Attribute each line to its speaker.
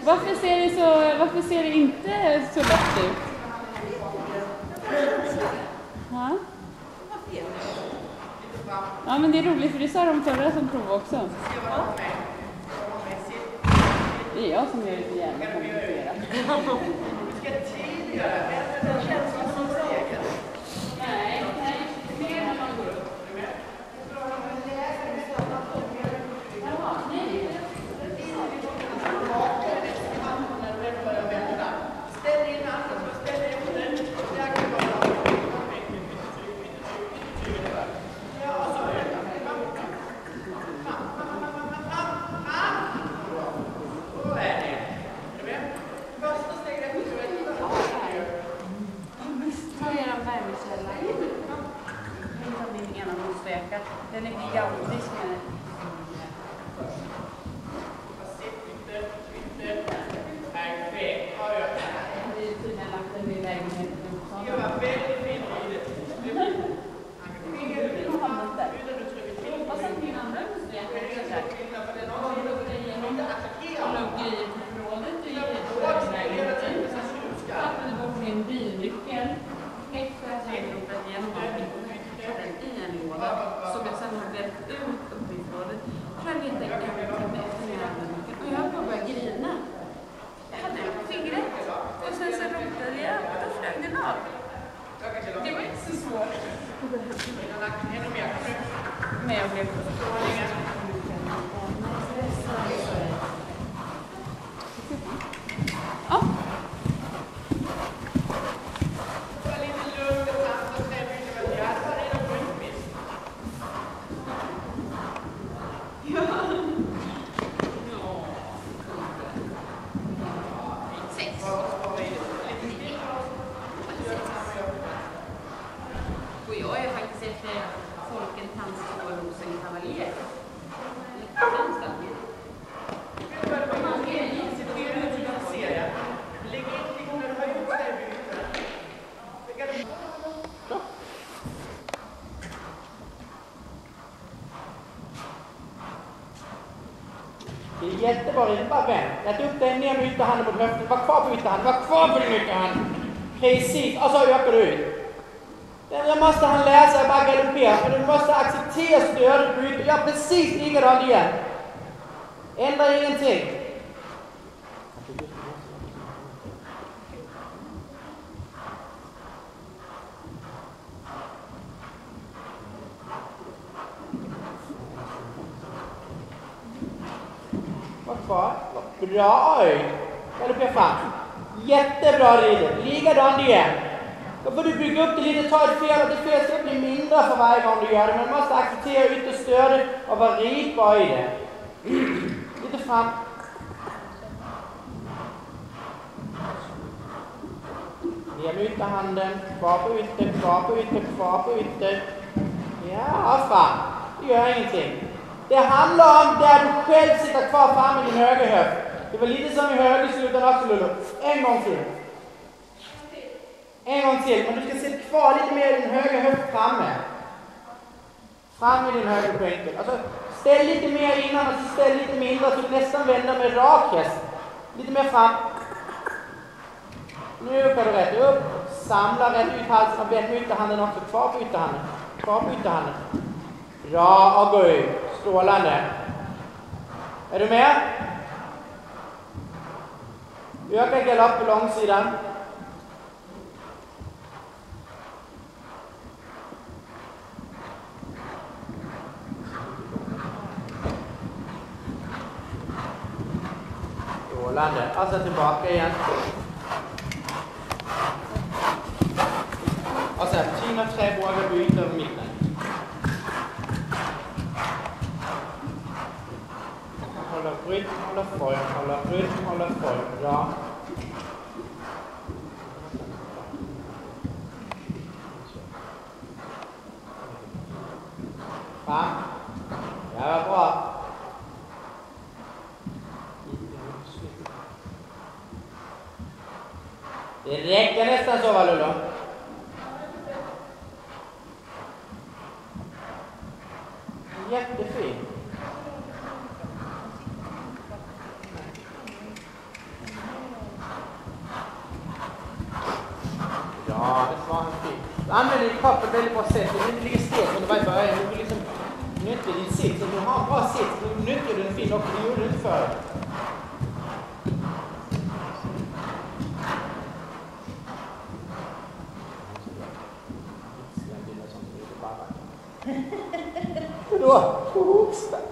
Speaker 1: Varför ser det inte så lätt ut? Ja. Ja, men det är roligt för det sa de förra som prov också. Det är jag som gör lite jävla komplicerat. Nej, mer än man går upp. Den är gigantisk med
Speaker 2: Det är jättebra, det är bara vänd. Rätt upp dig ner med ytterhanden mot höften. Var kvar på ytterhanden, var kvar på din ytterhand. Precis, och så ökar du ut. Det måste han läsa, bara galoppera. Men du måste acceptera stödet på ytter. Gör precis likadant igen. Ändra ingenting. Kvar. Bra öj. Galoppera fram. Jättebra rider. Likadant igen. Då får du bygga upp det lite. Ta ett fel och det fel ska bli mindre för varje gång du gör det. Men du måste acceptera ytterstödet och vara rikbar i det. Lite fram. Ner med ytterhanden. Kvar på ytter, kvar på ytter, kvar på ytter. Ja, fram. Det gör ingenting. Det handlar om där du själv sitter kvar framme i din höger höft. Det var lite som i högersluten också, Lulu. En gång till. En gång till. Men du ska sitta kvar lite mer i din höger höft framme. Fram i din höger skänkel. Alltså, ställ lite mer innan och så ställ lite mindre så du nästan vänder med rak häst. Lite mer fram. Nu kan du rätt upp. Samla rätt ut halsen och vänd med ytterhanden också. Kvar på ytterhanden. Kvar på ytterhanden. Bra och gå ut. Strålande. Är du med? Öka galopp på långsidan. Strålande. Alltså tillbaka igen. Och sen tyna träbågar byter över mitten. Hålla rytm, hålla form, hålla rytm, hålla form. Bra. Fram. Ja, vad bra. Det räcker nästan så, va, Lulu? Jättefint. använder din kropp på ett väldigt bra sätt. Du vill inte ligga still som du var i början. Du vill liksom nyttja din sits. Om du har en bra sits, du nyttjar den fin och det gjorde du inte förr. Då, hosta.